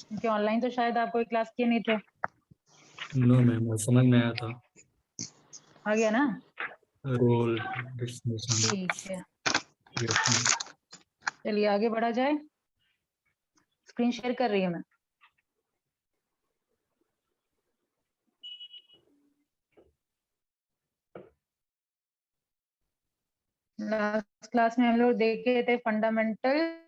क्योंकि ऑनलाइन तो शायद आप कोई क्लास किए नहीं थे। नो मैम, समझ में आया था। आ गया ना? Role distribution. ठीक है, यस मैम। चलिए आगे बढ़ा जाए। स्क्रीन शेयर कर रही हूँ मैं। लास्ट क्लास में हम लोग देखे थे फंडामेंटल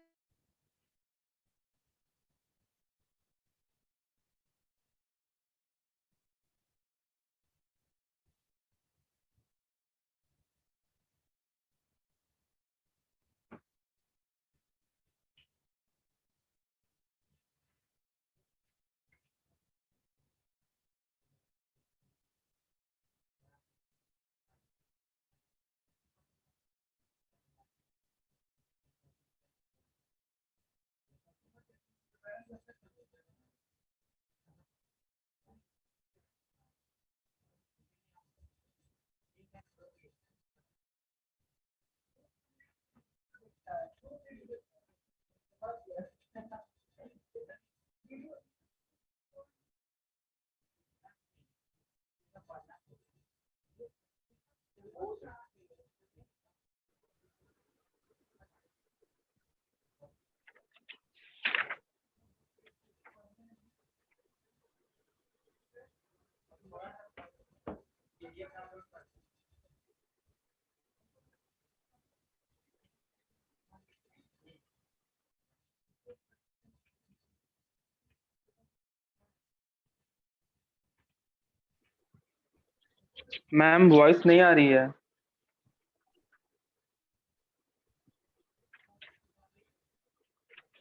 मैम वॉइस नहीं आ रही है।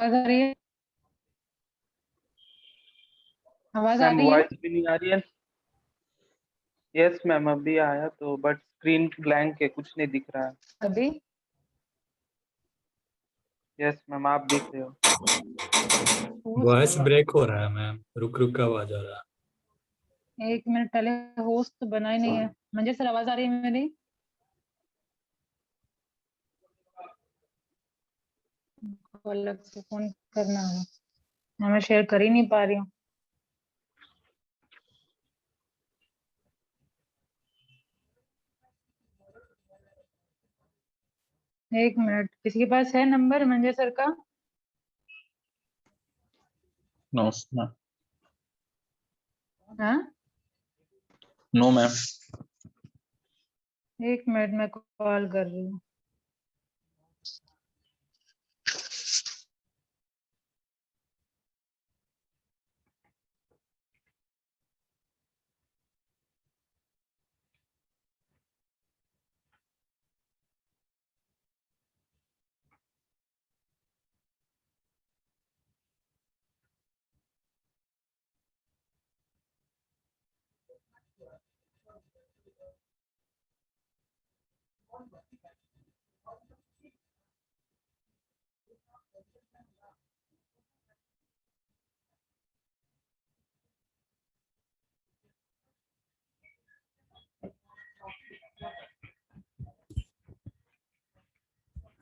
आ रही है, आवाज आ मैम रही है। वॉइस भी नहीं आ रही है। यस मैम अभी आया तो, बट स्क्रीन ब्लैंक है, कुछ नहीं दिख रहा है। अभी यस मैम आप दिख रहे हो। वॉइस ब्रेक हो रहा है मैम, रुक रुक का आवाज आ रहा है। 1 मिनट पहले होस्ट तो बना ही नहीं है। मंजय सर आवाज आ रही है मेरी? अलग से फोन करना है, मैं शेयर कर ही नहीं पा रही हूँ। 1 मिनट, किसी के पास है नंबर मंजय सर का? No ma'am. हाँ, नो मैम। 1 मिनट में कॉल कर रही हूँ।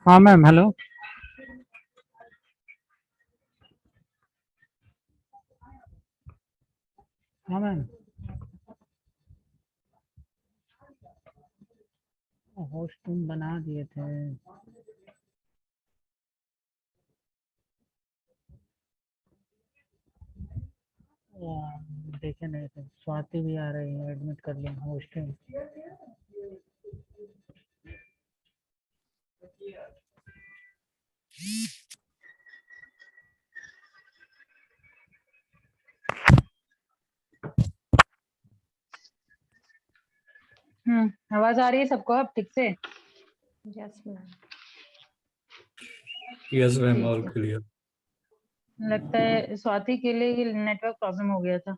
हाँ मैम, हेलो। हाँ मैम, होस्ट तुम बना दिए थे। देखे नहीं थे। स्वाति भी आ रही है, एडमिट कर लिया होस्टिंग। आवाज आ रही है सबको अब ठीक से? Yes ma'am. यस मैम, ठीक ऑल है। क्लियर। लगता है स्वाति के लिए ही नेटवर्क प्रॉब्लम हो गया था,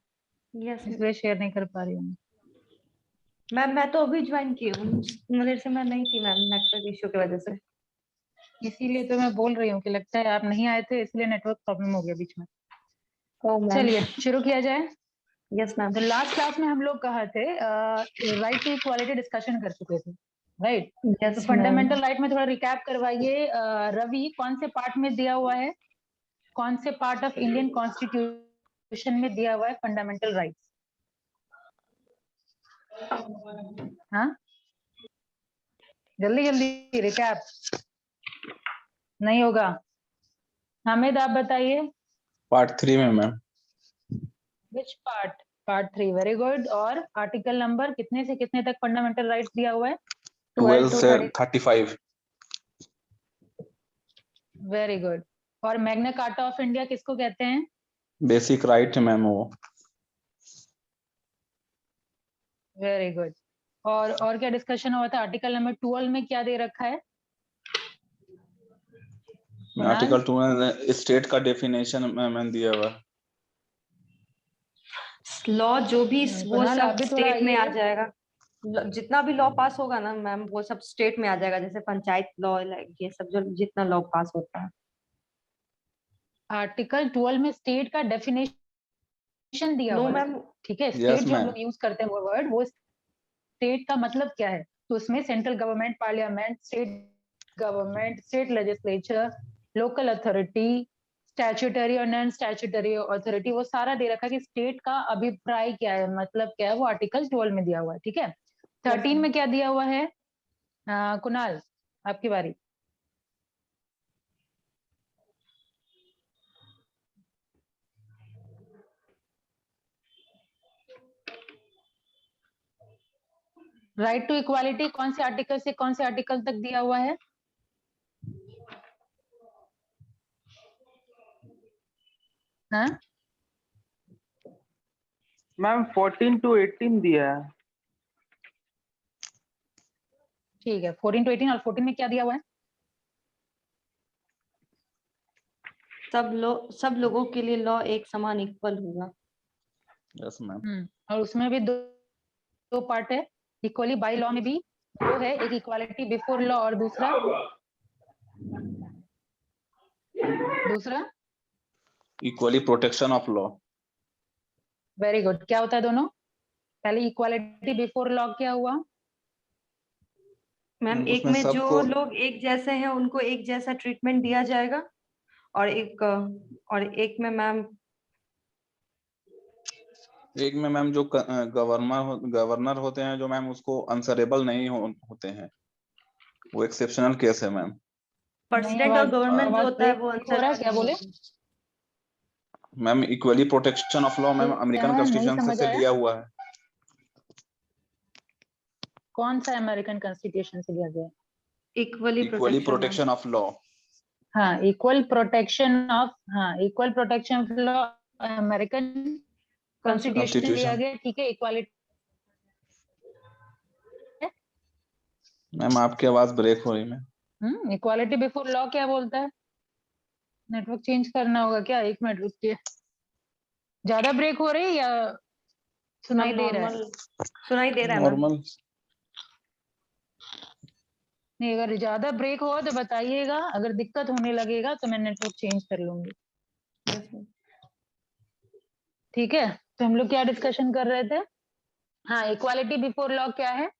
यस इसलिए शेयर नहीं कर पा रही हूँ। मैम, मैं तो अभी ज्वाइन की हूँ, मेरे से मैं नहीं थी मैम, नेटवर्क इश्यू की वजह से। इसीलिए तो मैं बोल रही हूँ कि लगता है आप नहीं आए थे, इसलिए नेटवर्क प्रॉब्लम हो गया बीच में। ओ मैम। चलिए शुरू किया जाए। Yes ma'am. तो लास्ट क्लास में हम लोग कहा थे राइट टू इक्वालिटी डिस्कशन कर चुके थे, राइट? तो यस मैम। फंडामेंटल राइट में थोड़ा रिकैप करवाइए। रवि कौन से पार्ट में दिया हुआ है? कौन से पार्ट ऑफ इंडियन कॉन्स्टिट्यूशन में दिया हुआ है फंडामेंटल राइट्स? हाँ, जल्दी जल्दी रिकैप। नहीं होगा। हामिद आप बताइए। पार्ट 3 में ma'am. Which part? Part 3, very good. और आर्टिकल नंबर कितने से कितने तक फंडामेंटल राइट्स दिया हुआ है? 12 to से 30। 35। Very good. और मैग्ना कार्टा ऑफ इंडिया किसको कहते हैं? बेसिक राइट है मैम वो। Very good. और क्या डिस्कशन हुआ था? आर्टिकल नंबर 12 में क्या दे रखा है? आर्टिकल 2 में स्टेट का डेफिनेशन मैम दिया हुआ है। लॉ जो भी वो कुणाल, आप सब भी थोड़ा स्टेट में आ आइए। जाएगा। जितना भी लॉ पास होगा ना मैम वो सब स्टेट में आ जाएगा, जैसे पंचायत लॉ, ये सब जो जितना लॉ पास होता है। आर्टिकल 12 में स्टेट का डेफिनेशन दिया नो हुआ है। मैम, ठीक है, Yes, स्टेट जो हम ma'am. लोग यूज करते हैं वो वर्ड, वो स्टेट का मतलब क्या है? तो उसमें central government, parliament, state government, state legislature, local authority, statutory और नॉन स्टैट्यूटरी अथॉरिटी, वो सारा दे रखा है कि स्टेट का अभिप्राय क्या है, मतलब क्या है, वो आर्टिकल 12 में दिया हुआ है। ठीक है। 13 में क्या दिया हुआ है? कुणाल आपकी बारी। राइट टू इक्वालिटी कौन से आर्टिकल से कौन से आर्टिकल तक दिया हुआ है? हाँ, मैम 14 to 18 दिया है। ठीक है। 14 to 18 और 14 में क्या दिया हुआ है? सब लोगों के लिए लॉ एक समान इक्वल होगा। Yes ma'am. और उसमें भी दो पार्ट है। इक्वली बाय लॉ में भी दो है, एक इक्वालिटी बिफोर लॉ और दूसरा equally protection of law. Very good. क्या होता है दोनों? पहले इक्वालिटी बिफोर लॉ क्या हुआ? मैम एक उसमें में जो सबको लोग एक जैसे हैं उनको एक जैसा ट्रीटमेंट दिया जाएगा, और एक में मैम जो गवर्नर होते हैं जो मैम उसको आंसरेबल नहीं होते हैं, वो एक्सेप्शनल केस है मैम। प्रेसिडेंट और गवर्नमेंट जो होता है वो हो रहा है, आंसर क्या बोले? Ma'am equally protection of law ma'am American नहीं कॉन्स्टिट्यूशन समझ से आया। लिया हुआ है। कौन सा अमेरिकन कॉन्स्टिट्यूशन से लिया गया है? Equally protection of law. हाँ, equal protection of law American constitution से लिया गया। ठीक है। इक्वालिटी मैम आपकी आवाज ब्रेक हो रही है। इक्वालिटी बिफोर लॉ क्या बोलता है? नेटवर्क चेंज करना होगा क्या? 1 मिनट रुकिए। ज्यादा ब्रेक हो रही है या सुनाई दे रहा है? नॉर्मल सुनाई दे रहा है मैम। नॉर्मल। नहीं, अगर ज्यादा ब्रेक हो तो बताइएगा, अगर दिक्कत होने लगेगा तो मैं नेटवर्क चेंज कर लूंगी। ठीक है। तो हम लोग क्या डिस्कशन कर रहे थे? हाँ, इक्वालिटी बिफोर लॉ क्या है?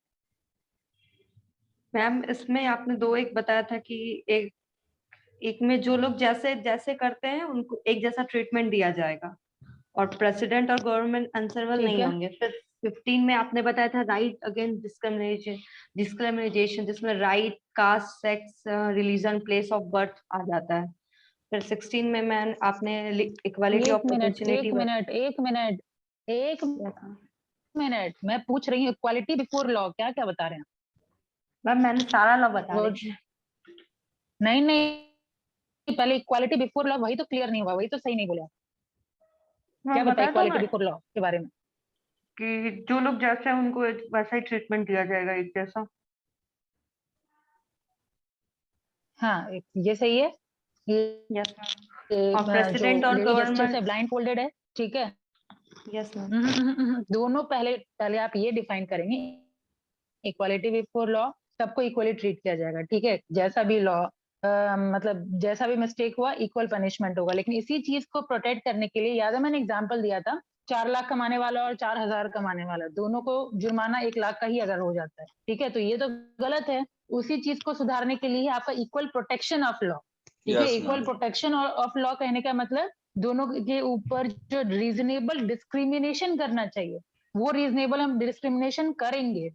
मैम इसमें आपने दो एक बताया था कि एक में जो लोग जैसे जैसे करते हैं उनको एक जैसा ट्रीटमेंट दिया जाएगा, और प्रेसिडेंट और गवर्नमेंट आंसरेबल ठीक नहीं है। होंगे। फिर 15 में आपने बताया था राइट अगेंस्ट डिस्क्रिमिनेशन, जिसमें right, caste, sex, religion, place of birth आ जाता है। फिर 16 में मैम आपने इक्वालिटी ऑफ अपॉर्चुनिटी एक मिनट मैं पूछ रही हूँ, इक्वालिटी बिफोर लॉ क्या क्या बता रहे हैं? मैम मैंने सारा लॉ बता रही थी। नहीं, पहले इक्वालिटी बिफोर लॉ, वही तो क्लियर नहीं हुआ, वही तो सही नहीं बोला। क्या मैम बताया बताया था इक्वालिटी मैं बिफोर लॉ के बारे में? कि जो लोग जैसे हैं उनको वैसा ही ट्रीटमेंट दिया जाएगा, एक जैसा। हाँ, ये सही है। ये यस मैम। और प्रेसिडेंट जो और लेडी जस्टिस है गवर्नमेंट। ब्लाइंड फोल्डेड है। ठीक है। Yes ma'am. दोनों पहले आप ये डिफाइन करेंगे, इक्वालिटी बिफोर लॉ, सबको इक्वली ट्रीट किया जाएगा। ठीक है। जैसा भी लॉ मतलब जैसा भी मिस्टेक हुआ इक्वल पनिशमेंट होगा। लेकिन इसी चीज को प्रोटेक्ट करने के लिए, याद है मैंने एग्जांपल दिया था, 4 लाख कमाने वाला और 4,000 कमाने वाला, दोनों को जुर्माना 1 लाख का ही अगर हो जाता है। ठीक है। तो ये तो गलत है। उसी चीज को सुधारने के लिए आपका इक्वल प्रोटेक्शन ऑफ लॉ, ठीक है। Yes, equal ma'am. Protection of law कहने का मतलब दोनों के ऊपर जो रीजनेबल डिस्क्रिमिनेशन करना चाहिए वो रीजनेबल हम डिस्क्रिमिनेशन करेंगे।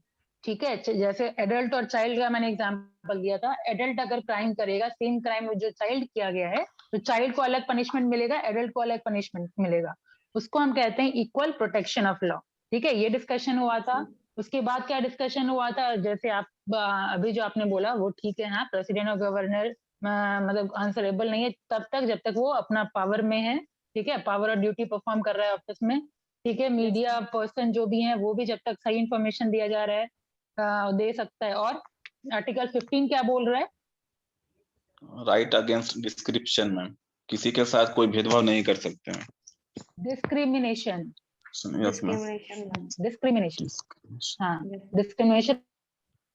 ठीक है। जैसे एडल्ट और चाइल्ड का मैंने एग्जांपल दिया था, एडल्ट अगर क्राइम करेगा, सेम क्राइम जो चाइल्ड किया गया है, तो चाइल्ड को अलग पनिशमेंट मिलेगा, एडल्ट को अलग पनिशमेंट मिलेगा। उसको हम कहते हैं इक्वल प्रोटेक्शन ऑफ लॉ। ठीक है, ये डिस्कशन हुआ था। उसके बाद क्या डिस्कशन हुआ था, जैसे आप अभी जो आपने बोला वो ठीक है, हाँ, प्रेसिडेंट और गवर्नर मतलब आंसरेबल नहीं है तब तक जब तक वो अपना पावर में है। ठीक है, पावर और ड्यूटी परफॉर्म कर रहा है ऑफिस में। ठीक है, मीडिया पर्सन जो भी है वो भी जब तक सही इंफॉर्मेशन दिया जा रहा है दे सकता है। और आर्टिकल 15 क्या बोल रहा है? राइट अगेंस्ट डिस्क्रिप्शन, मैम, किसी के साथ कोई भेदभाव नहीं कर सकते हैं। डिस्क्रिमिनेशन। Yes ma'am. डिस्क्रिमिनेशन, हाँ, डिस्क्रिमिनेशन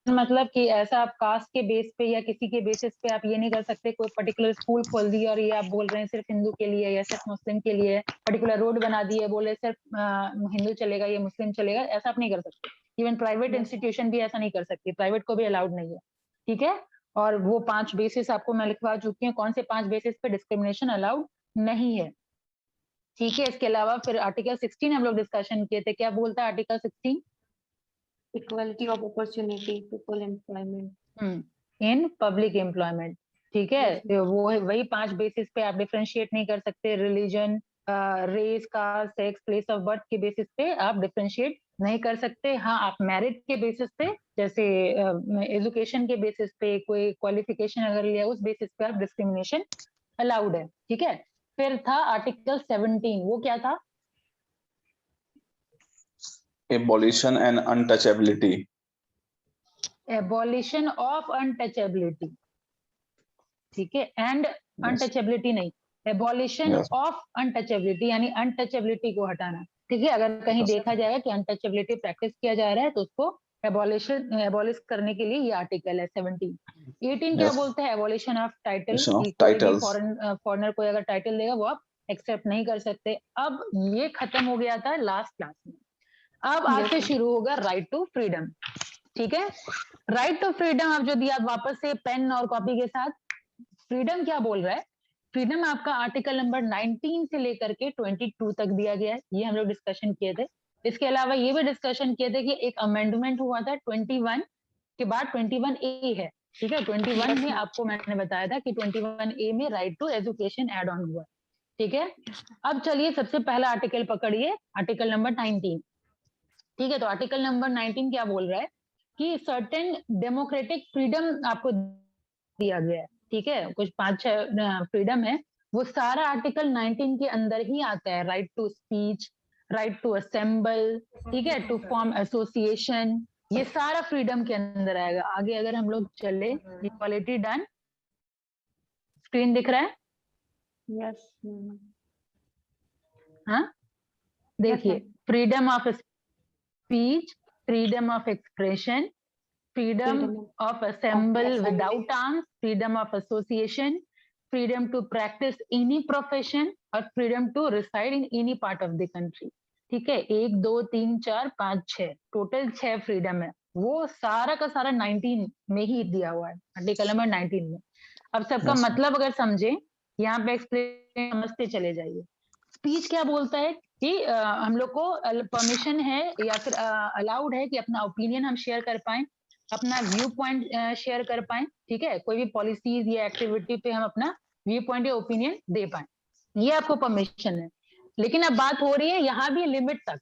मतलब कि ऐसा आप कास्ट के बेस पे या किसी के बेसिस पे आप ये नहीं कर सकते कोई पर्टिकुलर स्कूल खोल दिया और ये आप बोल रहे हैं सिर्फ हिंदू के लिए या सिर्फ मुस्लिम के लिए, पर्टिकुलर रोड बना दिए बोले सिर्फ हिंदू चलेगा या मुस्लिम चलेगा, ऐसा आप नहीं कर सकते। इवन प्राइवेट इंस्टीट्यूशन भी ऐसा नहीं कर सकती, प्राइवेट को भी अलाउड नहीं है। ठीक है, और वो 5 बेसिस आपको मैं लिखवा चुकी हूँ, कौन से 5 बेसिस पे डिस्क्रिमिनेशन अलाउड नहीं है। ठीक है, इसके अलावा फिर आर्टिकल 16 हम लोग डिस्कशन किए थे, क्या बोलता है article 16? Equality of opportunity, equal employment in public employment. ठीक है, तो वो वही 5 बेसिस पे आप डिफरेंशिएट नहीं कर सकते, religion, race, caste, sex, place of birth के बेसिस पे आप डिफरेंशिएट नहीं कर सकते। हाँ, आप मेरिट के बेसिस पे, जैसे एजुकेशन के बेसिस पे, कोई क्वालिफिकेशन अगर लिया उस बेसिस पे आप डिस्क्रिमिनेशन अलाउड है। ठीक है, फिर था आर्टिकल 17, वो क्या था? Abolition and untouchability. Abolition of untouchability. ठीक है, एंड अनटचेबिलिटी नहीं, एबॉलिशन Yes. ऑफ अनटचेबिलिटी, यानी अनटचेबिलिटी को हटाना। ठीक है, अगर कहीं Yes. देखा जाएगा कि अनटचेबिलिटी प्रैक्टिस किया जा रहा है तो उसको एबॉलिश करने के लिए ये आर्टिकल है 17। 18 क्या Yes. बोलता है? Abolition of title, Abolition of कोई भी titles. फॉरेनर कोई अगर टाइटल देगा वो आप एक्सेप्ट नहीं कर सकते। अब ये खत्म हो गया था लास्ट क्लास में। अब आज से शुरू होगा राइट टू फ्रीडम। ठीक है, राइट टू फ्रीडम अब जो दिया, वापस से पेन और कॉपी के साथ, फ्रीडम क्या बोल रहा है? फ्रीडम आपका आर्टिकल नंबर 19 से लेकर के 22 तक दिया गया है, ये हम लोग डिस्कशन किए थे। इसके अलावा ये भी डिस्कशन किए थे कि एक अमेंडमेंट हुआ था 21 के बाद 21A है। ठीक है, 21 में आपको मैंने बताया था कि 21A में right to education add on हुआ। ठीक है, अब चलिए सबसे पहला आर्टिकल पकड़िए, आर्टिकल नंबर 19। ठीक है, तो आर्टिकल नंबर 19 क्या बोल रहा है कि सर्टेन डेमोक्रेटिक फ्रीडम आपको दिया गया है। ठीक है, कुछ 5-6 फ्रीडम है, वो सारा आर्टिकल 19 के अंदर ही आता है। Right to speech, right to assemble, ठीक है, टू फॉर्म एसोसिएशन, ये सारा फ्रीडम के अंदर आएगा। आगे अगर हम लोग चले, इक्वालिटी डन, स्क्रीन दिख रहा है? यस हाँ, देखिए, freedom of speech, freedom of expression, freedom of assemble without arms, freedom of association, freedom to practice any profession और freedom to reside in any part of the country। ठीक है, 1 2 3 4 5 6 total 6 freedom है, वो सारा का सारा 19 में ही दिया हुआ है, आर्टिकल नंबर 19 में। अब सबका मतलब अगर समझे, यहाँ पे एक्सप्लेन समझते चले जाइए। स्पीच क्या बोलता है कि हम लोग को परमिशन है या फिर अलाउड है कि अपना ओपिनियन हम शेयर कर पाए, अपना व्यू पॉइंट शेयर कर पाए। ठीक है, कोई भी पॉलिसीज या एक्टिविटी पे हम अपना व्यू पॉइंट या ओपिनियन दे पाए, ये आपको परमिशन है। लेकिन अब बात हो रही है यहाँ भी लिमिट तक।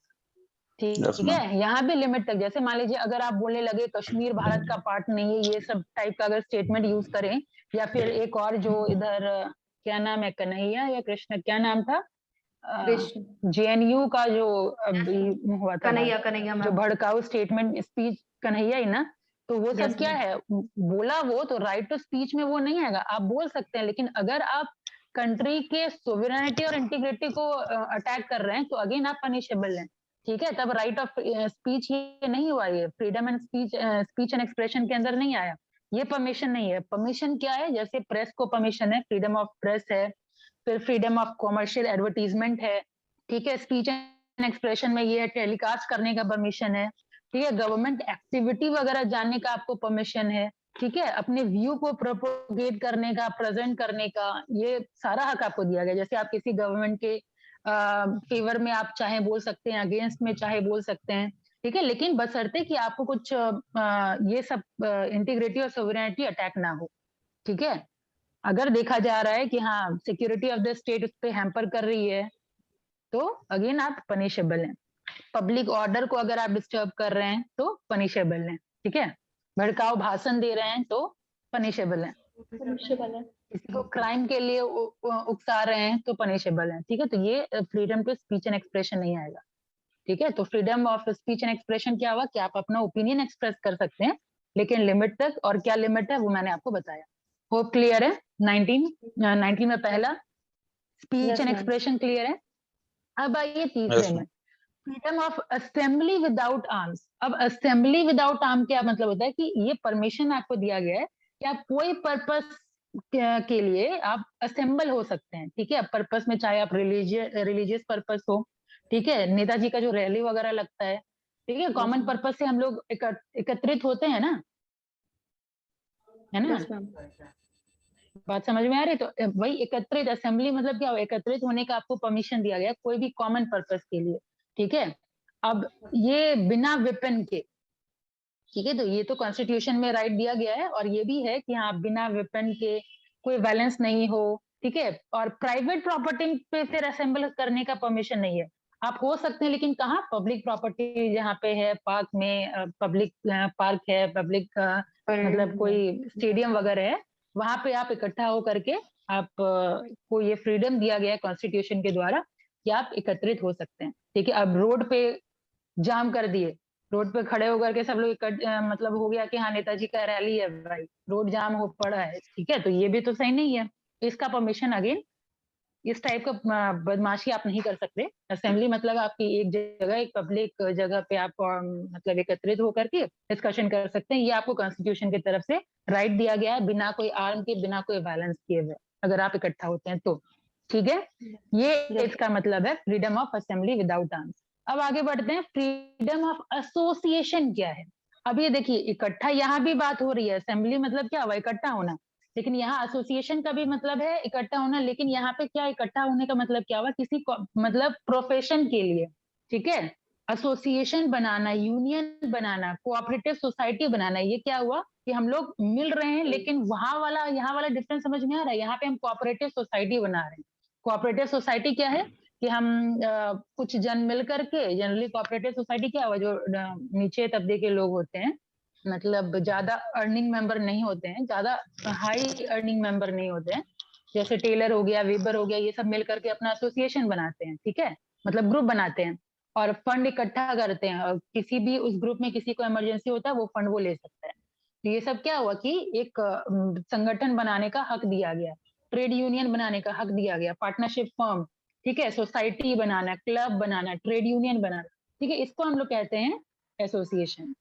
ठीक है, यहाँ भी लिमिट तक, जैसे मान लीजिए अगर आप बोलने लगे कश्मीर भारत का पार्ट नहीं है, ये सब टाइप का अगर स्टेटमेंट यूज करें, या फिर एक और जो इधर क्या नाम है, कन्हैया या कृष्ण, क्या नाम था, JNU का जो अभी हुआ था, कन्हैया जो भड़काऊ स्टेटमेंट स्पीच, कन्हैया ही ना, तो वो सब क्या है बोला वो, तो राइट टू स्पीच में वो नहीं आएगा, आप बोल सकते हैं। लेकिन अगर आप कंट्री के सोवरेनिटी और इंटीग्रिटी को अटैक कर रहे हैं तो अगेन आप पनिशेबल हैं। ठीक है, तब राइट ऑफ स्पीच ये नहीं हुआ, ये freedom and speech and expression के अंदर नहीं आया, ये परमिशन नहीं है। परमिशन क्या है, जैसे प्रेस को परमिशन है, फ्रीडम ऑफ प्रेस है, फिर फ्रीडम ऑफ कॉमर्शियल एडवर्टीजमेंट है। ठीक है, स्पीच एंड एक्सप्रेशन में ये है टेलीकास्ट करने का परमिशन है। ठीक है, गवर्नमेंट एक्टिविटी वगैरह जानने का आपको परमिशन है। ठीक है, अपने व्यू को प्रोपोगेट करने का, प्रेजेंट करने का, ये सारा हक आपको दिया गया। जैसे आप किसी गवर्नमेंट के फेवर में आप चाहे बोल सकते हैं, अगेंस्ट में चाहे बोल सकते हैं, ठीक है, लेकिन बशर्ते कि आपको कुछ ये सब इंटीग्रिटी और सोवरेनिटी अटैक ना हो, ठीक है। अगर देखा जा रहा है कि हाँ सिक्योरिटी ऑफ द स्टेट उस पर हैम्पर कर रही है, तो अगेन आप पनिशेबल हैं। पब्लिक ऑर्डर को अगर आप डिस्टर्ब कर रहे हैं तो पनिशेबल हैं, ठीक है। भड़काऊ भाषण दे रहे हैं तो पनिशेबल हैं। किसी को क्राइम के लिए उकसा रहे हैं तो पनिशेबल है, ठीक है। तो ये freedom to speech and expression नहीं आएगा, ठीक है। तो freedom of speech and expression क्या हुआ कि आप अपना ओपिनियन एक्सप्रेस कर सकते हैं, लेकिन लिमिट तक। और क्या लिमिट है वो मैंने आपको बताया। होप क्लियर है? 19 में पहला speech Yes, and ma'am. Expression clear है। अब आइए तीसरे Yes, में, freedom of assembly without arms. अब असेंबली विदाउट आर्म क्या मतलब होता है कि ये परमिशन आपको दिया गया है कि आप कोई पर्पस के लिए आप असेंबल हो सकते हैं, ठीक है। पर्पस में चाहे आप रिलीजियस पर्पस हो, ठीक है, नेताजी का जो रैली वगैरह लगता है, ठीक है, कॉमन पर्पस से हम लोग एकत्रित होते हैं ना, है ना। Yes, ma'am. बात समझ में आ रही? तो वही एकत्रित, असेंबली मतलब क्या हो, एकत्रित होने का आपको परमिशन दिया गया कोई भी कॉमन पर्पस के लिए, ठीक है। अब ये बिना वेपन के, ठीक है, तो ये तो कॉन्स्टिट्यूशन में राइट दिया गया है, और ये भी है कि हाँ बिना वेपन के कोई वायलेंस नहीं हो, ठीक है। और प्राइवेट प्रॉपर्टी पे फिर असेंबल करने का परमिशन नहीं है। आप हो सकते हैं, लेकिन कहाँ? पब्लिक प्रॉपर्टी जहाँ पे है, पार्क में, पब्लिक पार्क है, पब्लिक मतलब कोई स्टेडियम वगैरह है, वहां पे आप इकट्ठा होकर के आप को ये फ्रीडम दिया गया है कॉन्स्टिट्यूशन के द्वारा कि आप एकत्रित हो सकते हैं, ठीक है। अब रोड पे जाम कर दिए, रोड पे खड़े होकर के सब लोग मतलब हो गया कि हाँ नेताजी का रैली है भाई, रोड जाम हो पड़ा है, ठीक है, तो ये भी तो सही नहीं है। तो इसका परमिशन अगेन, इस टाइप का बदमाशी आप नहीं कर सकते। असेंबली मतलब आपकी एक जगह, एक पब्लिक जगह पे आप मतलब एकत्रित होकर के डिस्कशन कर सकते हैं। ये आपको कॉन्स्टिट्यूशन की तरफ से राइट दिया गया है, बिना कोई आर्म के, बिना कोई वायलेंस किए हुए, अगर आप इकट्ठा होते हैं तो, ठीक है। ये इसका मतलब है freedom of assembly without arms. अब आगे बढ़ते हैं, फ्रीडम ऑफ एसोसिएशन क्या है। अब ये देखिए, इकट्ठा यहाँ भी बात हो रही है, असेंबली मतलब क्या हुआ, इकट्ठा होना, लेकिन यहाँ एसोसिएशन का भी मतलब है इकट्ठा होना। लेकिन यहाँ पे क्या, इकट्ठा होने का मतलब क्या हुआ, किसी मतलब प्रोफेशन के लिए, ठीक है। एसोसिएशन बनाना, यूनियन बनाना, कोऑपरेटिव सोसाइटी बनाना, ये क्या हुआ कि हम लोग मिल रहे हैं, लेकिन वहां वाला यहाँ वाला डिफरेंस समझ में आ रहा है। यहाँ पे हम कोऑपरेटिव सोसाइटी बना रहे हैं। कोऑपरेटिव सोसाइटी क्या है कि हम कुछ जन मिल करके, जनरली कोऑपरेटिव सोसाइटी क्या हुआ, जो नीचे तबके के लोग होते हैं, मतलब ज्यादा अर्निंग मेंबर नहीं होते हैं, ज्यादा हाई अर्निंग मेंबर नहीं होते हैं, जैसे टेलर हो गया, वीबर हो गया, ये सब मिल करके अपना एसोसिएशन बनाते हैं, ठीक है, मतलब ग्रुप बनाते हैं और फंड इकट्ठा करते हैं, और किसी भी उस ग्रुप में किसी को इमरजेंसी होता है वो फंड वो ले सकता है। तो ये सब क्या हुआ कि एक संगठन बनाने का हक दिया गया, ट्रेड यूनियन बनाने का हक दिया गया, पार्टनरशिप फर्म, ठीक है, सोसाइटी बनाना, क्लब बनाना, ट्रेड यूनियन बनाना, ठीक है, इसको हम लोग कहते हैं एसोसिएशन,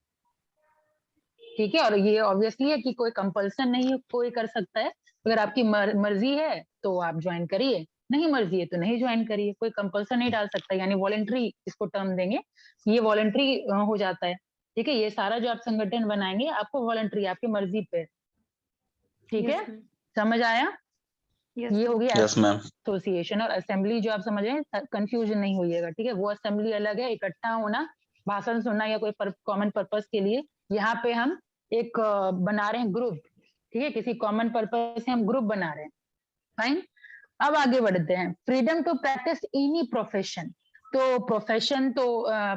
ठीक है। और ये ऑब्वियसली है कि कोई कंपल्सन नहीं है, कोई कर सकता है। अगर आपकी मर्जी है तो आप ज्वाइन करिए, नहीं मर्जी है तो नहीं ज्वाइन करिए, कोई कंपल्सन नहीं डाल सकता, यानी वॉलेंट्री इसको टर्म देंगे, ये वॉलेंट्री हो जाता है, ठीक है। ये सारा जो आप संगठन बनाएंगे आपको वॉलेंट्री, आपकी मर्जी पे, ठीक है, समझ आया? ये हो गया yes, ma'am. एसोसिएशन। और असेंबली जो आप समझ रहे हैं, कंफ्यूजन नहीं होइएगा, ठीक है, वो असेंबली अलग है, इकट्ठा होना, भाषण सुनना या कोई कॉमन पर्पस के लिए। यहाँ पे हम एक बना रहे हैं ग्रुप, ठीक है, किसी कॉमन पर्पस से हम ग्रुप बना रहे हैं, फाइन। अब आगे बढ़ते हैं, freedom to practice any profession. तो प्रोफेशन तो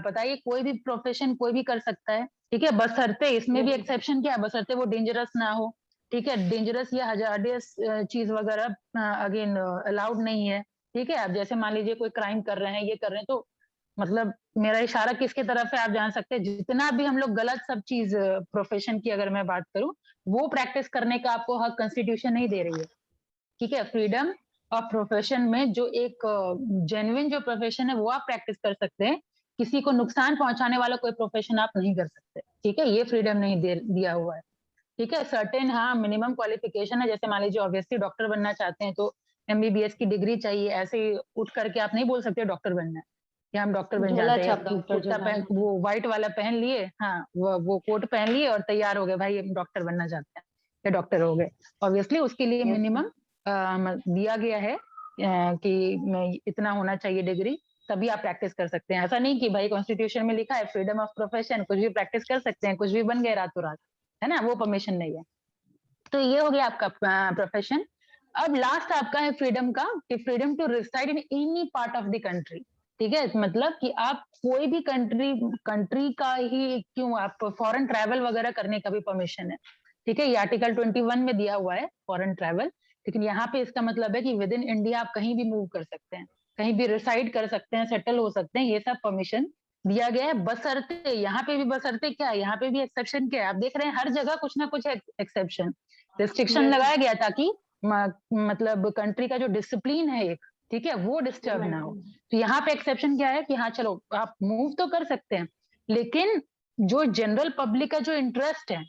पता ही, कोई भी प्रोफेशन कोई भी कर सकता है, ठीक है, बशर्ते, इसमें भी एक्सेप्शन क्या है, बशर्ते वो डेंजरस ना हो, ठीक है, डेंजरस या हजार्डियस चीज वगैरह अगेन अलाउड नहीं है, ठीक है। अब जैसे मान लीजिए कोई क्राइम कर रहे हैं, ये कर रहे हैं, तो मतलब मेरा इशारा किसके तरफ है आप जान सकते हैं। जितना भी हम लोग गलत सब चीज प्रोफेशन की अगर मैं बात करूं, वो प्रैक्टिस करने का आपको हक कॉन्स्टिट्यूशन नहीं दे रही है, ठीक है। फ्रीडम ऑफ प्रोफेशन में जो एक जेन्युइन जो प्रोफेशन है वो आप प्रैक्टिस कर सकते हैं, किसी को नुकसान पहुंचाने वाला कोई प्रोफेशन आप नहीं कर सकते, ठीक है, ये फ्रीडम नहीं दिया हुआ है, ठीक है। सर्टेन हाँ मिनिमम क्वालिफिकेशन है, जैसे मान लीजिए ऑब्वियसली डॉक्टर बनना चाहते हैं तो एमबीबीएस की डिग्री चाहिए, ऐसे ही उठ करके आप नहीं बोल सकते डॉक्टर बनना है, कि हम डॉक्टर बन झोला जाते छाप हैं, डॉक्टर जो कुर्ता नाम पहन, है। वो व्हाइट वाला पहन लिए, हाँ वो कोट पहन लिए और तैयार हो गए, भाई हम डॉक्टर बनना चाहते हैं या डॉक्टर हो गए। ऑब्वियसली उसके लिए Yes, मिनिमम दिया गया है कि इतना होना चाहिए डिग्री, तभी आप प्रैक्टिस कर सकते हैं। ऐसा नहीं कि भाई कॉन्स्टिट्यूशन में लिखा है फ्रीडम ऑफ प्रोफेशन, कुछ भी प्रैक्टिस कर सकते हैं, कुछ भी बन गए रातों रात, है ना, वो परमिशन नहीं है। तो ये हो गया आपका प्रोफेशन। अब लास्ट आपका है फ्रीडम का, कि freedom to reside in any part of the country. ठीक है, मतलब कि आप कोई भी कंट्री का ही क्यों, आप फॉरेन ट्रैवल वगैरह करने का भी परमिशन है। ठीक है, ये आर्टिकल 21 में दिया हुआ है फॉरेन ट्रैवल, लेकिन यहाँ पे इसका मतलब है कि विद इन इंडिया आप कहीं भी मूव कर सकते हैं, कहीं भी रिसाइड कर सकते हैं, सेटल हो सकते हैं, ये सब परमिशन दिया गया है। बशर्ते, यहाँ पे भी बशर्ते क्या है, यहाँ पे भी एक्सेप्शन क्या है, आप देख रहे हैं हर जगह कुछ ना कुछ एक्सेप्शन, रिस्ट्रिक्शन Yes. लगाया गया ताकि मतलब कंट्री का जो डिसिप्लिन है एक, ठीक है, वो डिस्टर्ब ना हो। तो यहाँ पे एक्सेप्शन क्या है कि हाँ चलो आप मूव तो कर सकते हैं, लेकिन जो जनरल पब्लिक का जो इंटरेस्ट है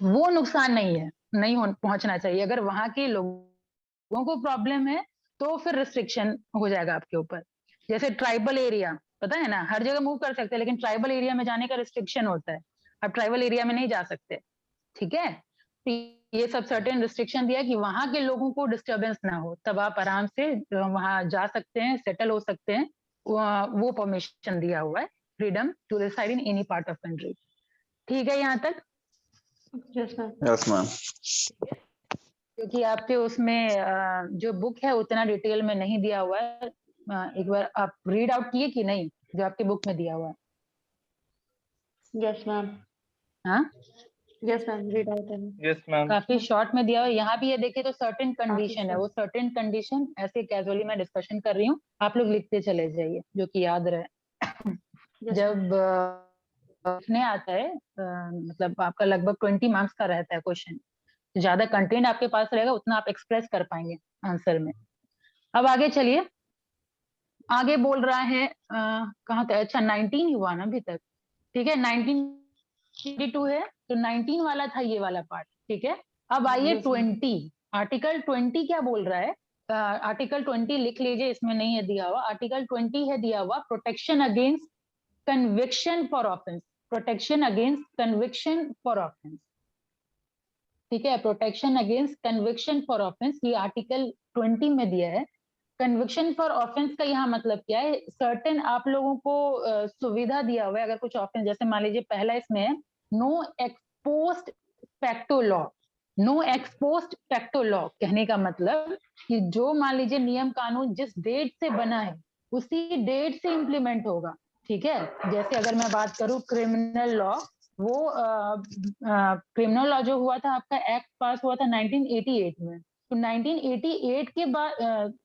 वो नुकसान नहीं है, नहीं पहुंचना चाहिए। अगर वहां के लोगों को प्रॉब्लम है तो फिर रिस्ट्रिक्शन हो जाएगा आपके ऊपर। जैसे ट्राइबल एरिया, पता है ना, हर जगह मूव कर सकते हैं, लेकिन ट्राइबल एरिया में जाने का रिस्ट्रिक्शन होता है, आप ट्राइबल एरिया में नहीं जा सकते। ठीक है, तो ये सब सर्टेन रिस्ट्रिक्शन दिया कि वहां के लोगों को डिस्टरबेंस ना हो, तब आप आराम से वहां जा सकते हैं, सेटल हो सकते हैं। वो परमिशन दिया हुआ है, freedom to reside in any part of country. ठीक है यहाँ तक? Yes, ma'am. Yes ma'am. क्योंकि आपके उसमें जो बुक है उतना डिटेल में नहीं दिया हुआ है। एक बार आप रीड आउट किए कि नहीं जो आपके बुक में दिया हुआ है? Yes, ma'am. हाँ, Yes, ma'am. Read out and yes ma'am. काफी शॉर्ट में दिया हुआ है। यहाँ भी ये देखिए तो सर्टेन कंडीशन है, short. वो सर्टेन कंडीशन ऐसे कैजुअली मैं डिस्कशन कर रही हूँ, आप लोग लिखते चले जाइए जो कि याद रहे। Yes, ma'am. जब लिखने आता है मतलब आपका लगभग 20 मार्क्स का रहता है क्वेश्चन, ज्यादा कंटेंट आपके पास रहेगा उतना आप एक्सप्रेस कर पाएंगे आंसर में। अब आगे चलिए, आगे बोल रहा है कहाँ तक, अच्छा 19 ही हुआ ना अभी तक, ठीक है, 1982 है तो 19 वाला था ये वाला पार्ट। ठीक है, अब आइए Yes, ma'am. 20, आर्टिकल 20 क्या बोल रहा है? आर्टिकल 20 लिख लीजिए, इसमें नहीं है दिया हुआ, आर्टिकल 20 है दिया हुआ protection against conviction for offence, protection against conviction for offence. ठीक है, protection against conviction for offence, ये आर्टिकल 20 में दिया है। कन्विक्शन फॉर ऑफेंस का यहाँ मतलब क्या है, सर्टेन आप लोगों को सुविधा दिया हुआ है अगर कुछ ऑफेंस, जैसे मान लीजिए पहला इसमें है no ex post facto law. No ex post facto law कहने का मतलब कि जो मान लीजिए नियम कानून जिस डेट से बना है उसी डेट से इम्प्लीमेंट होगा। ठीक है, जैसे अगर मैं बात करूं क्रिमिनल लॉ, वो क्रिमिनल लॉ जो हुआ था आपका एक्ट पास हुआ था 1988 में, तो 1988 के बाद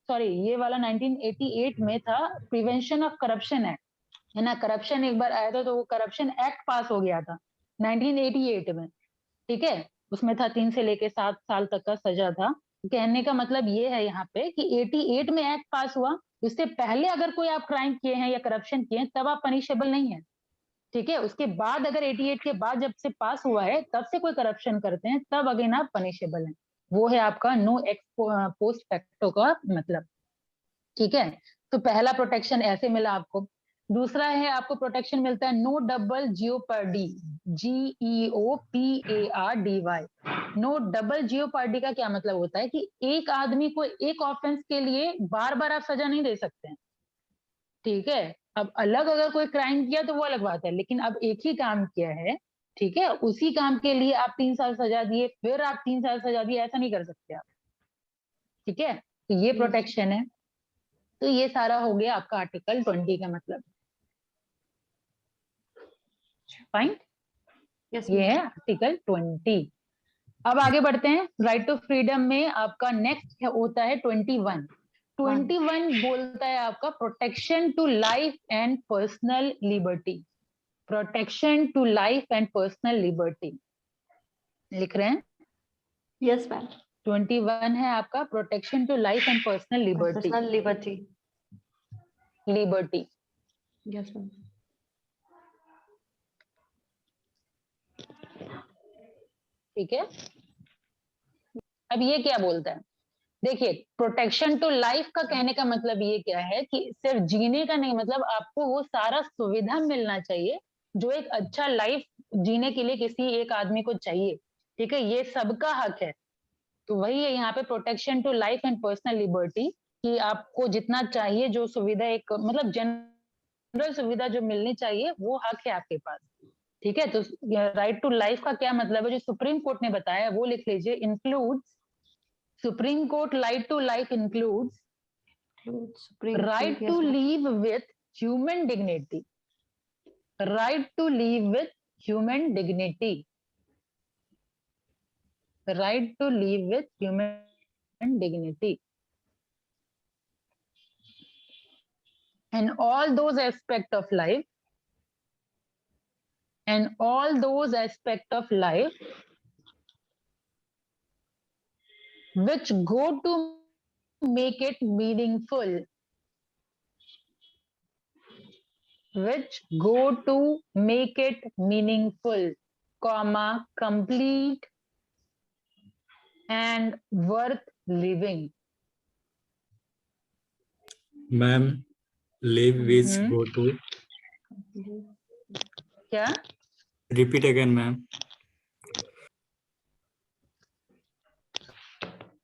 सॉरी ये वाला 1988 में था प्रिवेंशन ऑफ करप्शन एक्ट, है ना, करप्शन एक बार आया था तो वो करप्शन एक्ट पास हो गया था 1988 में। ठीक है, उसमें था 3 से लेके 7 साल तक का सजा था। कहने का मतलब ये है यहाँ पे कि 88 में एक्ट पास हुआ, उससे पहले अगर कोई आप क्राइम किए हैं या करप्शन किए हैं तब आप पनिशेबल नहीं है। ठीक है, उसके बाद अगर 88 के बाद जब से पास हुआ है तब से कोई करप्शन करते हैं तब अगेन आप पनिशेबल हैं। वो है आपका नो एक्स पोस्ट फैक्टो का मतलब। ठीक है, तो पहला प्रोटेक्शन ऐसे मिला आपको। दूसरा है आपको प्रोटेक्शन मिलता है no double jeopardy, GEOPARDY। No double jeopardy का क्या मतलब होता है कि एक आदमी को एक ऑफेंस के लिए बार बार आप सजा नहीं दे सकते हैं। ठीक है, अब अलग अगर कोई क्राइम किया तो वो अलग बात है, लेकिन अब एक ही काम किया है, ठीक है, उसी काम के लिए आप 3 साल सजा दिए फिर आप 3 साल सजा दिए, ऐसा नहीं कर सकते आप। ठीक है, तो ये प्रोटेक्शन है। तो ये सारा हो गया आपका आर्टिकल 20 का मतलब। फाइन, Yes, ये ma'am. है आर्टिकल 20। अब आगे बढ़ते हैं, राइट टू फ्रीडम में आपका नेक्स्ट होता है 21। 21 बोलता है आपका protection to life and personal liberty, protection to life and personal liberty लिख रहे हैं। Yes, ma'am. 21 है आपका protection to life and personal liberty, Personal liberty. Liberty. Yes, ma'am. ठीक है, अब ये क्या बोलता है, देखिए, प्रोटेक्शन टू लाइफ का कहने का मतलब ये क्या है कि सिर्फ जीने का नहीं, मतलब आपको वो सारा सुविधा मिलना चाहिए जो एक अच्छा लाइफ जीने के लिए किसी एक आदमी को चाहिए। ठीक है, ये सबका हक है। तो वही है यहाँ पे, protection to life and personal liberty, कि आपको जितना चाहिए, जो सुविधा एक मतलब जनरल सुविधा जो मिलनी चाहिए, वो हक है आपके पास। ठीक है, तो राइट टू लाइफ का क्या मतलब है, जो सुप्रीम कोर्ट ने बताया वो लिख लीजिए। Includes, supreme court right to life includes right to live with human dignity, right to live with human dignity, right to live with human dignity, and all those aspects of life, and all those aspects of life which go to make it meaningful, which go to make it meaningful, comma, complete and worth living. Ma'am live which go to, क्या? Repeat again ma'am.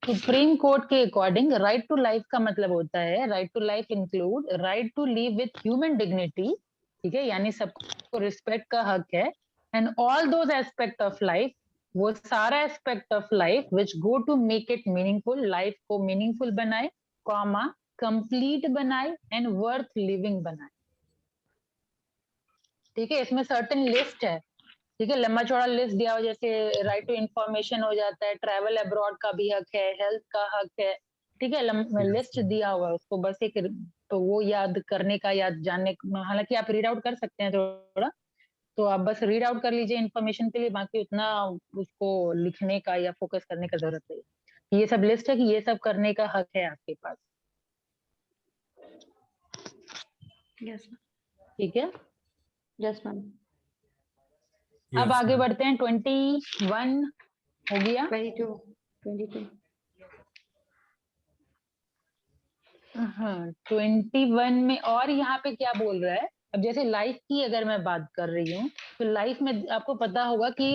Supreme court के according right to life का मतलब होता है, right to life include right to live with human dignity, ठीक है, यानी सबको रिस्पेक्ट का हक है। And all those aspect of life, वो सारा aspect of life which go to make it meaningful, life को मीनिंगफुल बनाए, कॉमा, कंप्लीट बनाए एंड वर्थ लिविंग बनाए। ठीक है, इसमें सर्टेन लिस्ट है। ठीक है, लंबा चौड़ा लिस्ट दिया हो, जैसे राइट टू इंफॉर्मेशन हो जाता है, ट्रैवल अब्रॉड का भी हक है, हेल्थ का हक है। ठीक है, लिस्ट दिया हुआ है, उसको बस एक तो वो याद करने का, याद जानने, हालांकि आप रीड आउट कर सकते हैं थोड़ा, तो आप बस रीड आउट कर लीजिए इन्फॉर्मेशन के लिए, बाकी उतना उसको लिखने का या फोकस करने का जरूरत नहीं। ये सब लिस्ट है कि ये सब करने का हक है आपके पास। यस ठीक है, यस मैम। अब आगे बढ़ते हैं। 21 हो गया। 22 हाँ, 21 में और यहाँ पे क्या बोल रहा है, अब जैसे लाइफ की अगर मैं बात कर रही हूँ, तो लाइफ में आपको पता होगा कि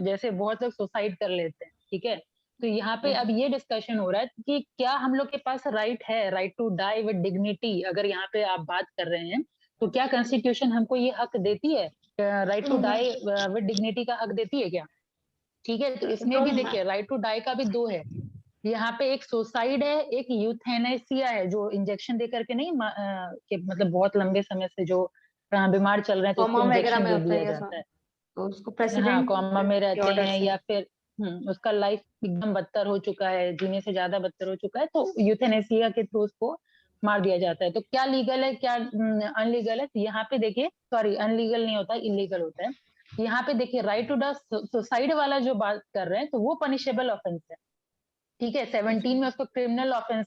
जैसे बहुत लोग सुसाइड कर लेते हैं। ठीक है, तो यहाँ पे अब ये डिस्कशन हो रहा है कि क्या हम लोग के पास राइट है, right to die with dignity, अगर यहाँ पे आप बात कर रहे हैं, तो क्या कॉन्स्टिट्यूशन हमको ये हक देती है, right to die with dignity का हक देती है क्या? ठीक है, तो इसमें भी देखिए राइट टू डाई का भी दो है। यहाँ पे एक सुसाइड है, एक यूथेनेसिया है, जो इंजेक्शन दे करके नहीं कि मतलब बहुत लंबे समय से जो बीमार चल रहे हैं तो उसको इंजेक्शन दे दिया जाता है, तो उसको हाँ, प्रेसिडेंट कोमा में रहते हैं, या फिर उसका लाइफ एकदम बदतर हो चुका है, जीने से ज्यादा बदतर हो चुका है, तो यूथेनेसिया के थ्रू उसको मार दिया जाता है। तो क्या लीगल है, क्या अनलीगल है? तो यहाँ पे देखिए, सॉरी, अनलीगल नहीं होता, इलीगल होता है। यहाँ पे देखिए राइट टू द सुसाइड वाला जो बात कर रहे हैं, तो वो पनिशेबल ऑफेंस है। ठीक है, 17 में उसको क्रिमिनल ऑफेंस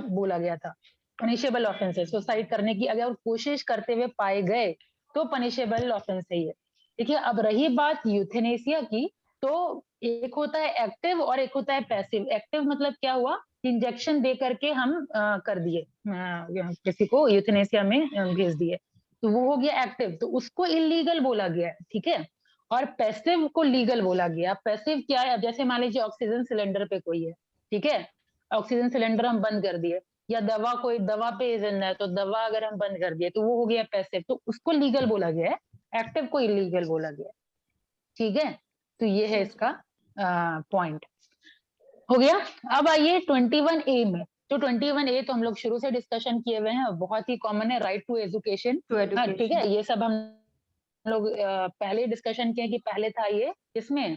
बोला गया था, पनिशेबल ऑफेंस है। सुसाइड करने की अगर कोशिश करते हुए पाए गए तो पनिशेबल ऑफेंस है ये। देखिए, अब रही बात यूथेनेसिया की, तो एक होता है एक्टिव और एक होता है पैसिव। एक्टिव मतलब क्या हुआ, इंजेक्शन दे करके हम कर दिए, किसी को यूथेनेसिया में भेज दिए, तो वो हो गया एक्टिव, तो उसको इलीगल बोला गया है। ठीक है, और पैसिव को लीगल बोला गया। पैसिव क्या है, अब जैसे मान लीजिए ऑक्सीजन सिलेंडर पे कोई है, ठीक है, ऑक्सीजन सिलेंडर हम बंद कर दिए, या दवा, कोई दवा पे जिंदा है तो दवा अगर हम बंद कर दिए, तो वो हो गया पैसिव, तो उसको लीगल बोला गया है, एक्टिव को इलीगल बोला गया है। ठीक है, तो ये है इसका पॉइंट। हो गया। अब आइए 21A में। तो 21A तो हम लोग शुरू से डिस्कशन किए हुए हैं, बहुत ही कॉमन है, राइट टू एजुकेशन। ठीक है, ये सब हम लोग पहले डिस्कशन किए कि पहले था ये किसमें,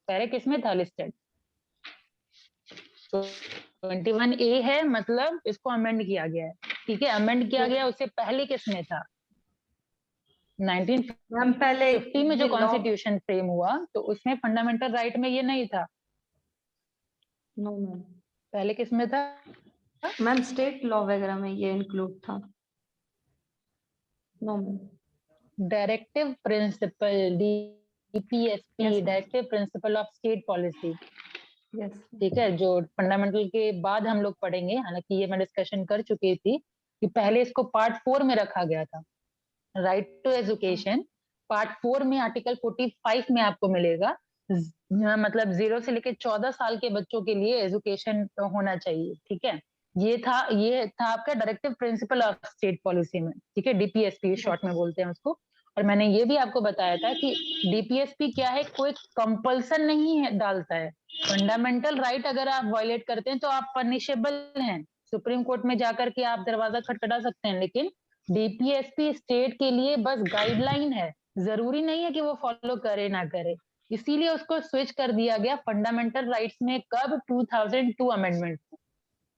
पहले किसमें था लिस्टेड, तो 21A है, मतलब इसको अमेंड किया गया है। ठीक है, अमेंड किया गया, उससे पहले किसमें था, 1950 में जो कॉन्स्टिट्यूशन फ्रेम हुआ, तो उसमें फंडामेंटल राइट में ये नहीं था। नो मैम, पहले किसमें था मैम? स्टेट लॉ वगैरह में ये इंक्लूड था। No ma'am, directive principle, DPSP, Yes, ma'am. Directive principle of state policy. Yes ठीक है, जो फंडामेंटल के बाद हम लोग पढ़ेंगे, हालांकि ये मैं डिस्कशन कर चुकी थी कि पहले इसको पार्ट 4 में रखा गया था। राइट टू एजुकेशन पार्ट 4 में आर्टिकल 45 में आपको मिलेगा, मतलब 0 से लेकर 14 साल के बच्चों के लिए एजुकेशन होना चाहिए। ठीक है, ये था आपका directive principle of state policy में। ठीक है, डीपीएसपी शॉर्ट में बोलते हैं उसको। और मैंने ये भी आपको बताया था कि डीपीएसपी क्या है, कोई कंपल्सन नहीं है डालता है। फंडामेंटल राइट अगर आप वायलेट करते हैं तो आप पनिशेबल हैं, सुप्रीम कोर्ट में जाकर के आप दरवाजा खटखटा सकते हैं। लेकिन डीपीएसपी स्टेट के लिए बस गाइडलाइन है, जरूरी नहीं है कि वो फॉलो करे ना करे। इसीलिए उसको स्विच कर दिया गया फंडामेंटल राइट्स में कब, 2002 अमेंडमेंट।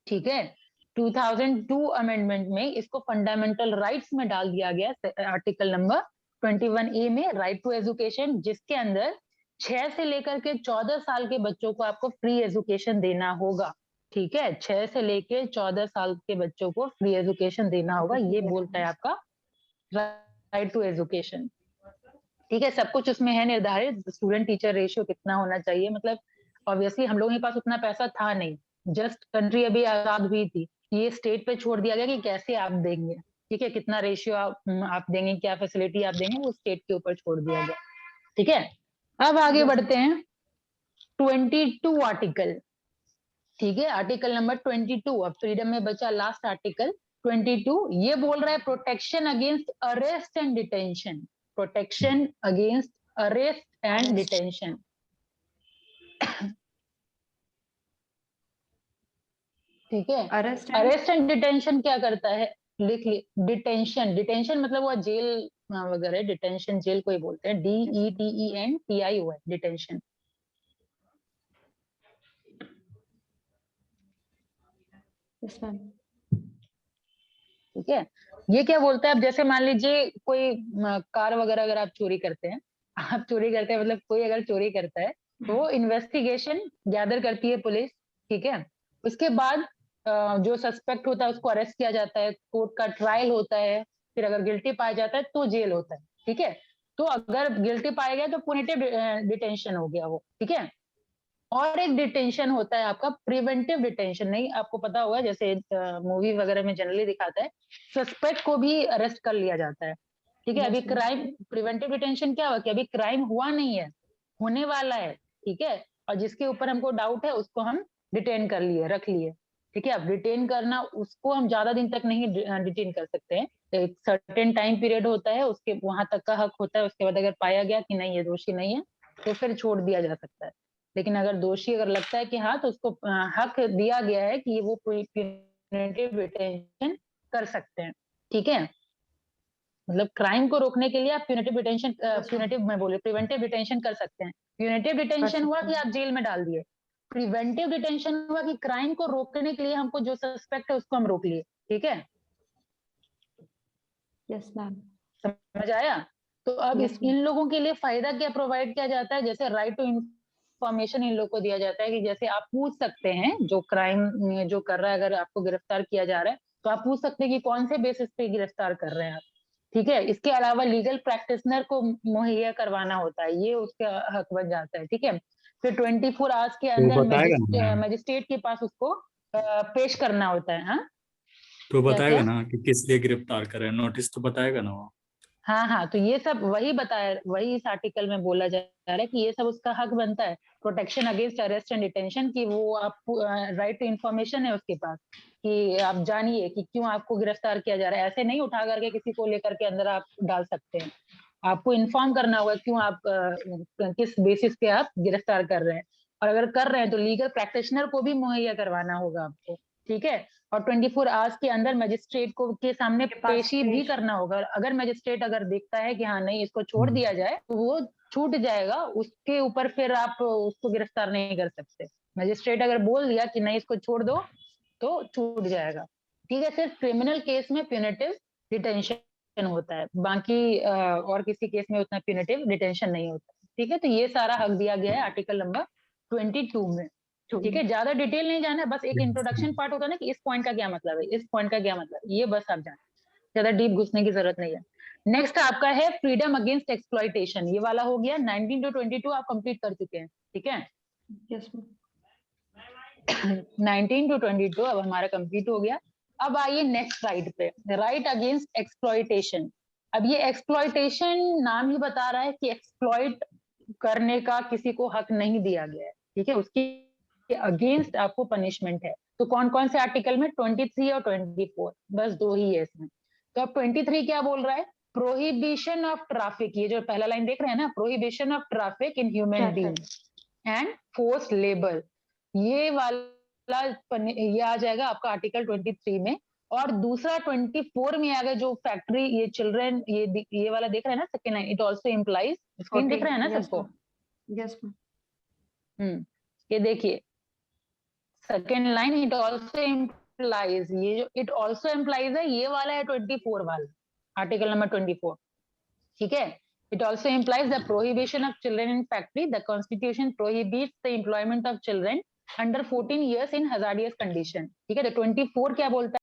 ठीक है, 2002 अमेंडमेंट में इसको फंडामेंटल राइट्स में डाल दिया गया, आर्टिकल नंबर 21A में, राइट टू एजुकेशन, जिसके अंदर 6 से लेकर के 14 साल के बच्चों को आपको फ्री एजुकेशन देना होगा। ठीक है, 6 से लेकर 14 साल के बच्चों को फ्री एजुकेशन देना होगा, ये बोलता है आपका राइट टू एजुकेशन। ठीक है, सब कुछ उसमें है निर्धारित, स्टूडेंट टीचर रेशियो कितना होना चाहिए। मतलब ऑब्वियसली हम लोगों के पास उतना पैसा था नहीं, जस्ट कंट्री अभी आजाद हुई थी, ये स्टेट पे छोड़ दिया गया कि कैसे आप देंगे। ठीक है, कितना रेशियो आप देंगे, क्या फैसिलिटी आप देंगे, वो स्टेट के ऊपर छोड़ दिया गया। ठीक है, अब आगे बढ़ते हैं 22 आर्टिकल। ठीक है, आर्टिकल नंबर 22, अब फ्रीडम में बचा लास्ट आर्टिकल 22। ये बोल रहा है protection against arrest and detention, protection against arrest and detention. ठीक है, अरेस्ट एंड डिटेंशन क्या करता है, लिख ली। डिटेंशन मतलब वो जेल वगैरह, डिटेंशन जेल को ही बोलते हैं, DETENTION, डिटेंशन। Yes ma'am. ठीक है, ये क्या बोलता है, अब जैसे मान लीजिए कोई कार वगैरह अगर आप चोरी करते हैं, मतलब कोई अगर चोरी करता है तो वो इन्वेस्टिगेशन गैदर करती है पुलिस। ठीक है, उसके बाद जो सस्पेक्ट होता है उसको अरेस्ट किया जाता है, कोर्ट का ट्रायल होता है, फिर अगर गिल्टी पाया जाता है तो जेल होता है। ठीक है, तो अगर गिल्टी पाया गया तो पुनिटिव डिटेंशन हो गया वो। ठीक है, और एक डिटेंशन होता है आपका प्रिवेंटिव डिटेंशन, नहीं आपको पता होगा, जैसे मूवी वगैरह में जनरली दिखाता है, सस्पेक्ट को भी अरेस्ट कर लिया जाता है। ठीक है, अभी क्राइम, प्रिवेंटिव डिटेंशन क्या हुआ कि अभी क्राइम हुआ नहीं है, होने वाला है। ठीक है, और जिसके ऊपर हमको डाउट है उसको हम डिटेन कर लिए, रख लिए। ठीक है, अब डिटेन करना, उसको हम ज्यादा दिन तक नहीं डिटेन कर सकते हैं, एक सर्टेन टाइम पीरियड होता है, उसके वहां तक का हक होता है। उसके बाद अगर पाया गया कि नहीं ये दोषी नहीं है तो फिर छोड़ दिया जा सकता है। लेकिन अगर दोषी अगर लगता है कि हाँ, तो उसको हक दिया गया है कि ये वो प्रिवेंटिव डिटेंशन कर सकते हैं। ठीक है, मतलब क्राइम को रोकने के लिए आप प्यूनिटिव डिटेंशन, प्रिवेंटिव डिटेंशन कर सकते हैं। प्यूनिटिव डिटेंशन हुआ कि आप जेल में डाल दिए, प्रिवेंटिव डिटेंशन हुआ कि क्राइम को रोकने के लिए हमको जो सस्पेक्ट है उसको हम रोक लिए। ठीक है, यस मैम। समझ आया? तो अब इन लोगों के लिए फायदा क्या प्रोवाइड किया जाता है, जैसे राइट टू इन्फॉर्मेशन इन लोग को दिया जाता है कि जैसे आप पूछ सकते हैं, जो क्राइम जो कर रहा है, अगर आपको गिरफ्तार किया जा रहा है तो आप पूछ सकते हैं कि कौन से बेसिस पे गिरफ्तार कर रहे हैं आप। ठीक है, इसके अलावा लीगल प्रैक्टिशनर को मुहैया करवाना होता है, ये उसका हक बन जाता है। ठीक है, फिर 24 आवर्स के अंदर मजिस्ट्रेट के पास उसको पेश करना होता है। हाँ, तो बताएगा ना कि किस लिए गिरफ्तार करे, नोटिस तो बताएगा ना वो। हाँ, तो ये सब वही बताया, वही इस आर्टिकल में बोला जा रहा है कि ये सब उसका हक बनता है, protection against arrest and detention, की वो आप राइट टू इन्फॉर्मेशन है उसके पास, कि आप जानिए कि क्यों आपको गिरफ्तार किया जा रहा है। ऐसे नहीं उठा करके किसी को लेकर के अंदर आप डाल सकते हैं, आपको इन्फॉर्म करना होगा क्यों आप किस बेसिस पे आप गिरफ्तार कर रहे हैं, और अगर कर रहे हैं तो लीगल प्रैक्टिशनर को भी मुहैया करवाना होगा आपको। ठीक है, और 24 आवर्स के अंदर मजिस्ट्रेट को के सामने पेशी भी करना होगा। अगर मजिस्ट्रेट अगर देखता है कि हाँ नहीं इसको छोड़ दिया जाए तो वो छूट जाएगा, उसके ऊपर फिर आप उसको गिरफ्तार नहीं कर सकते। मजिस्ट्रेट अगर बोल दिया कि नहीं इसको छोड़ दो तो छूट जाएगा। ठीक है, सिर्फ क्रिमिनल केस में प्यूनिटिव डिटेंशन होता है, बाकी और किसी केस में उतना प्यूनिटिव डिटेंशन नहीं होता। ठीक है, तो ये सारा हक दिया गया है आर्टिकल नंबर 22 में। ठीक है, ज्यादा डिटेल नहीं जाना है, बस एक इंट्रोडक्शन पार्ट होता है ना कि इस पॉइंट का क्या मतलब है, इस पॉइंट का क्या मतलब है, ये बस आप जाने, ज्यादा डीप घुसने की जरूरत नहीं है। नेक्स्ट आपका है फ्रीडम अगेंस्ट एक्सप्लॉइटेशन, ये वाला हो गया। 19 to 22 आप कंप्लीट कर चुके हैं। ठीक है, यस मैम। 19 to 22 अब हमारा कंप्लीट हो गया। अब आइए नेक्स्ट राइट पे, राइट अगेंस्ट एक्सप्लॉइटेशन। अब ये एक्सप्लॉइटेशन नाम ही बता रहा है कि एक्सप्लॉइट करने का किसी को हक नहीं दिया गया है, ठीक है, उसके अगेंस्ट आपको पनिशमेंट है। तो कौन कौन से आर्टिकल में? 23 और 24, बस दो ही है इसमें। तो अब 23 क्या बोल रहा है? प्रोहिबिशन ऑफ ट्रैफिक, ये जो पहला लाइन देख रहे हैं ना, prohibition of traffic in human being and force labour, ये वाला ये आ जाएगा आपका आर्टिकल 23 में। और दूसरा 24 में आ गया जो फैक्ट्री, ये चिल्ड्रन, ये वाला देख रहे हैं ना second line, it also implies, screen दिख रहा है ना सबको? Yes ma'am. ये देखिए second line, it also implies, ये जो इट ऑल्सो इम्प्लाइज है ये वाला है 24 वाला, आर्टिकल नंबर 24, ठीक है। It also implies the prohibition of children in factory. The Constitution prohibits the employment of children under 14 years in hazardous condition. ठीक है, तो 24 क्या बोलता है?